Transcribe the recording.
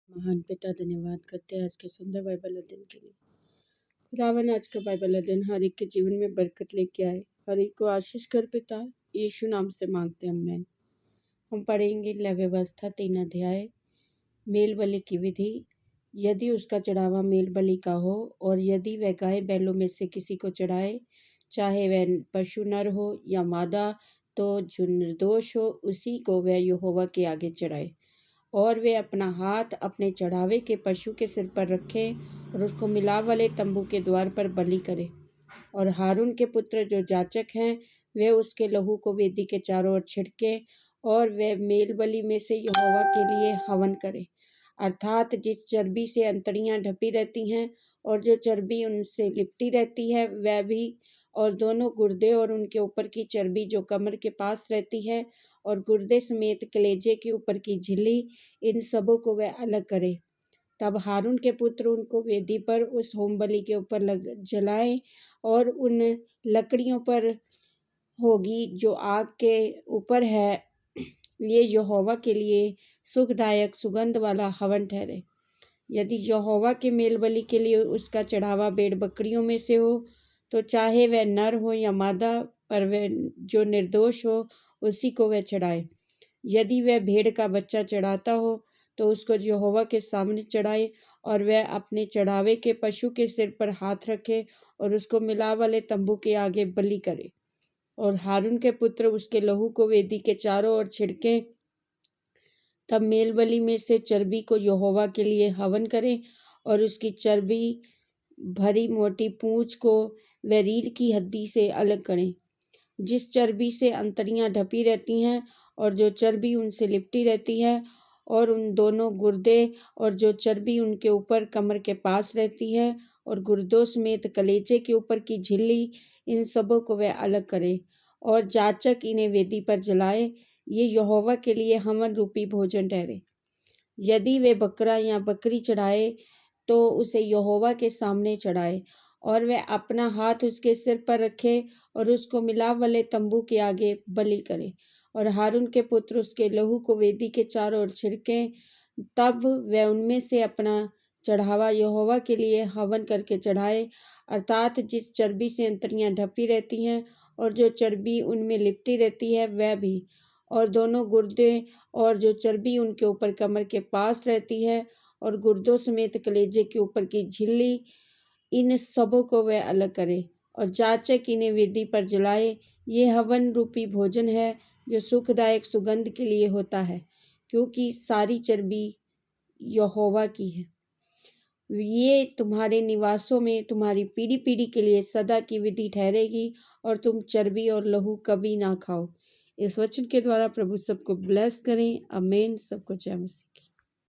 महान पिता धन्यवाद करते हैं आज के सुंदर बाइबल अध्ययन के लिए। खुदावन आज का बाइबल अध्ययन हर एक के जीवन में बरकत लेके आए, हर एक को आशीष कर पिता यीशु नाम से मांगते हैं, आमीन। हम पढ़ेंगे लेवी व्यवस्था 3 अध्याय। मेल बलि की विधि। यदि उसका चढ़ावा मेल बलि का हो और यदि वह गाय बैलों में से किसी को चढ़ाए, चाहे वह पशु नर हो या मादा, तो जो निर्दोष हो उसी को वह यहोवा के आगे चढ़ाए। और वे अपना हाथ अपने चढ़ावे के पशु के सिर पर रखे और उसको मिलाप वाले तंबू के द्वार पर बलि करे। और हारून के पुत्र जो जाचक हैं वे उसके लहू को वेदी के चारों ओर छिड़के और वे मेल बलि में से यहोवा के लिए हवन करे, अर्थात जिस चर्बी से अंतड़ियां ढपी रहती हैं और जो चर्बी उनसे लिपटी रहती है वह भी, और दोनों गुर्दे और उनके ऊपर की चर्बी जो कमर के पास रहती है और गुर्दे समेत कलेजे के ऊपर की झिल्ली, इन सबों को वह अलग करे। तब हारून के पुत्र उनको वेदी पर उस होम बलि के ऊपर जलाए और उन लकड़ियों पर होगी जो आग के ऊपर है, ये यहोवा के लिए सुखदायक सुगंध वाला हवन ठहरे। यदि यहोवा के मेल बलि के लिए उसका चढ़ावा भेड़ बकरियों में से हो, तो चाहे वह नर हो या मादा, पर वह जो निर्दोष हो उसी को वह चढ़ाए। यदि वह भेड़ का बच्चा चढ़ाता हो तो उसको यहोवा के सामने चढ़ाए और वह अपने चढ़ावे के पशु के सिर पर हाथ रखे और उसको मिलाप वाले तंबू के आगे बलि करे। और हारून के पुत्र उसके लहू को वेदी के चारों ओर छिड़के। तब मेल बलि में से चर्बी को यहोवा के लिए हवन करें और उसकी चर्बी भरी मोटी पूंछ को व रीढ़ की हड्डी से अलग करें, जिस चर्बी से अंतड़ियां ढपी रहती हैं और जो चर्बी उनसे लिपटी रहती है, और उन दोनों गुर्दे और जो चर्बी उनके ऊपर कमर के पास रहती है और गुर्दों समेत कलेजे के ऊपर की झिल्ली, इन सबों को वह अलग करे और जाचक इन्हें वेदी पर जलाए। ये यहोवा के लिए हवन रूपी भोजन ठहरे। यदि वे बकरा या बकरी चढ़ाए तो उसे यहोवा के सामने चढ़ाए और वह अपना हाथ उसके सिर पर रखे और उसको मिलाप वाले तंबू के आगे बलि करे। और हारून के पुत्र उसके लहू को वेदी के चारों ओर छिड़कें। तब वह उनमें से अपना चढ़ावा यहोवा के लिए हवन करके चढ़ाए, अर्थात जिस चर्बी से अंतड़ियां ढपी रहती हैं और जो चर्बी उनमें लिपटी रहती है वह भी, और दोनों गुर्दे और जो चर्बी उनके ऊपर कमर के पास रहती है और गुर्दों समेत कलेजे के ऊपर की झिल्ली, इन सबों को वह अलग करे और जाचक इन्हें वेदी पर जलाए। ये हवन रूपी भोजन है जो सुखदायक सुगंध के लिए होता है, क्योंकि सारी चर्बी यहोवा की है। ये तुम्हारे निवासों में तुम्हारी पीढ़ी पीढ़ी के लिए सदा की विधि ठहरेगी और तुम चर्बी और लहू कभी ना खाओ। इस वचन के द्वारा प्रभु सबको ब्लेस करें, आमीन। सबको जय मसीह की।